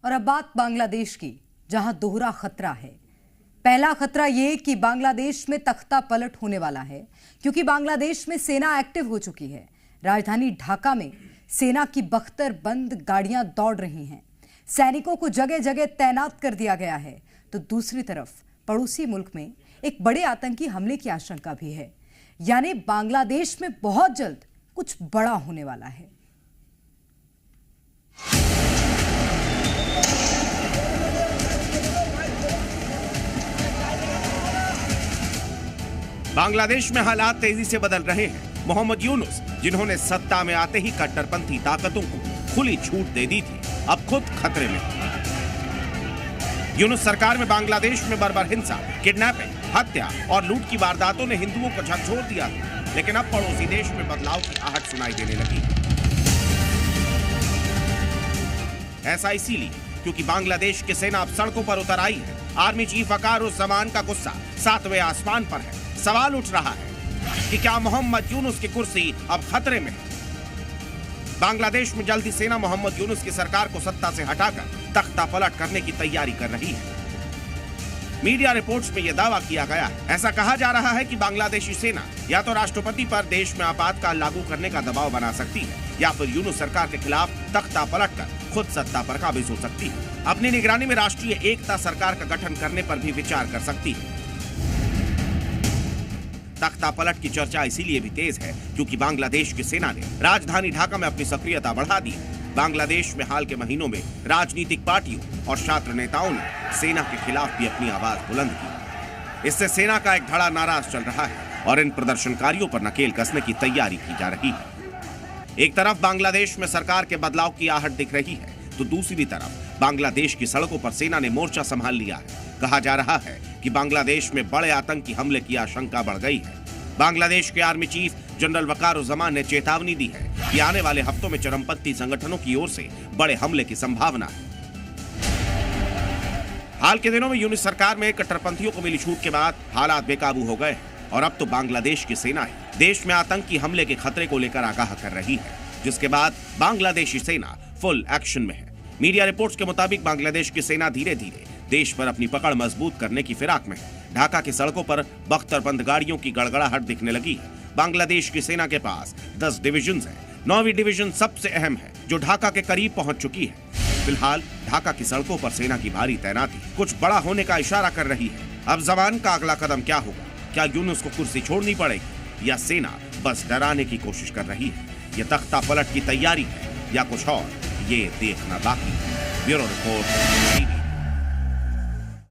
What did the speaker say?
और अब बात बांग्लादेश की, जहां दोहरा खतरा है। पहला खतरा यह कि बांग्लादेश में तख्ता पलट होने वाला है, क्योंकि बांग्लादेश में सेना एक्टिव हो चुकी है। राजधानी ढाका में सेना की बख्तरबंद गाड़ियां दौड़ रही हैं, सैनिकों को जगह जगह तैनात कर दिया गया है। तो दूसरी तरफ पड़ोसी मुल्क में एक बड़े आतंकी हमले की आशंका भी है, यानी बांग्लादेश में बहुत जल्द कुछ बड़ा होने वाला है। बांग्लादेश में हालात तेजी से बदल रहे हैं। मोहम्मद यूनुस, जिन्होंने सत्ता में आते ही कट्टरपंथी ताकतों को खुली छूट दे दी थी, अब खुद खतरे में। यूनुस सरकार में बांग्लादेश में बर्बर हिंसा, किडनैपिंग, हत्या और लूट की वारदातों ने हिंदुओं को झकझोर दिया था, लेकिन अब पड़ोसी देश में बदलाव की आहट सुनाई देने लगी। ऐसा इसीलिए क्योंकि बांग्लादेश की सेना अब सड़कों पर उतर आई है। आर्मी चीफ वकारुज़्ज़मान का गुस्सा 7वें आसमान पर है। सवाल उठ रहा है कि क्या मोहम्मद यूनुस की कुर्सी अब खतरे में है? बांग्लादेश में जल्द ही सेना मोहम्मद यूनुस की सरकार को सत्ता से हटाकर तख्ता पलट करने की तैयारी कर रही है। मीडिया रिपोर्ट्स में यह दावा किया गया है। ऐसा कहा जा रहा है कि बांग्लादेशी सेना या तो राष्ट्रपति पर देश में आपातकाल लागू करने का दबाव बना सकती है, या फिर यूनुस सरकार के खिलाफ तख्ता पलटकर खुद सत्ता पर काबिज हो सकती है। अपनी निगरानी में राष्ट्रीय एकता सरकार का गठन करने पर भी विचार कर सकती है। तख्ता पलट की चर्चा इसीलिए भी तेज है क्योंकि बांग्लादेश की सेना ने राजधानी ढाका में अपनी सक्रियता बढ़ा दी है। बांग्लादेश में हाल के महीनों में राजनीतिक पार्टियों और छात्र नेताओं ने सेना के खिलाफ भी अपनी आवाज बुलंद की। इससे सेना का एक धड़ा नाराज चल रहा है और इन प्रदर्शनकारियों पर नकेल कसने की तैयारी की जा रही है। एक तरफ बांग्लादेश में सरकार के बदलाव की आहट दिख रही है, तो दूसरी तरफ बांग्लादेश की सड़कों पर सेना ने मोर्चा संभाल लिया है। कहा जा रहा है कि बांग्लादेश में बड़े आतंकी हमले की आशंका बढ़ गई है। बांग्लादेश के आर्मी चीफ जनरल वकारुज़्ज़मान ने चेतावनी दी है कि आने वाले हफ्तों में चरमपंथी संगठनों की ओर से बड़े हमले की संभावना है। हाल के दिनों में यूनुस सरकार में कट्टरपंथियों को मिली छूट के बाद हालात बेकाबू हो गए हैं और अब तो बांग्लादेश की सेना ही देश में आतंकी हमले के खतरे को लेकर आगाह कर रही है, जिसके बाद बांग्लादेशी सेना फुल एक्शन में है। मीडिया रिपोर्ट्स के मुताबिक बांग्लादेश की सेना धीरे धीरे देश पर अपनी पकड़ मजबूत करने की फिराक में है। ढाका की सड़कों पर बख्तरबंद गाड़ियों की गड़गड़ाहट दिखने लगी है। बांग्लादेश की सेना के पास 10 डिविजन है। 9वीं डिवीजन सबसे अहम है, जो ढाका के करीब पहुंच चुकी है। फिलहाल ढाका की सड़कों पर सेना की भारी तैनाती कुछ बड़ा होने का इशारा कर रही है। अब जमान का अगला कदम क्या होगा? क्या यूनुस को कुर्सी छोड़नी पड़ेगी या सेना बस डराने की कोशिश कर रही है? ये तख्ता पलट की तैयारी है या कुछ और, ये देखना बाकी है। Bureau report.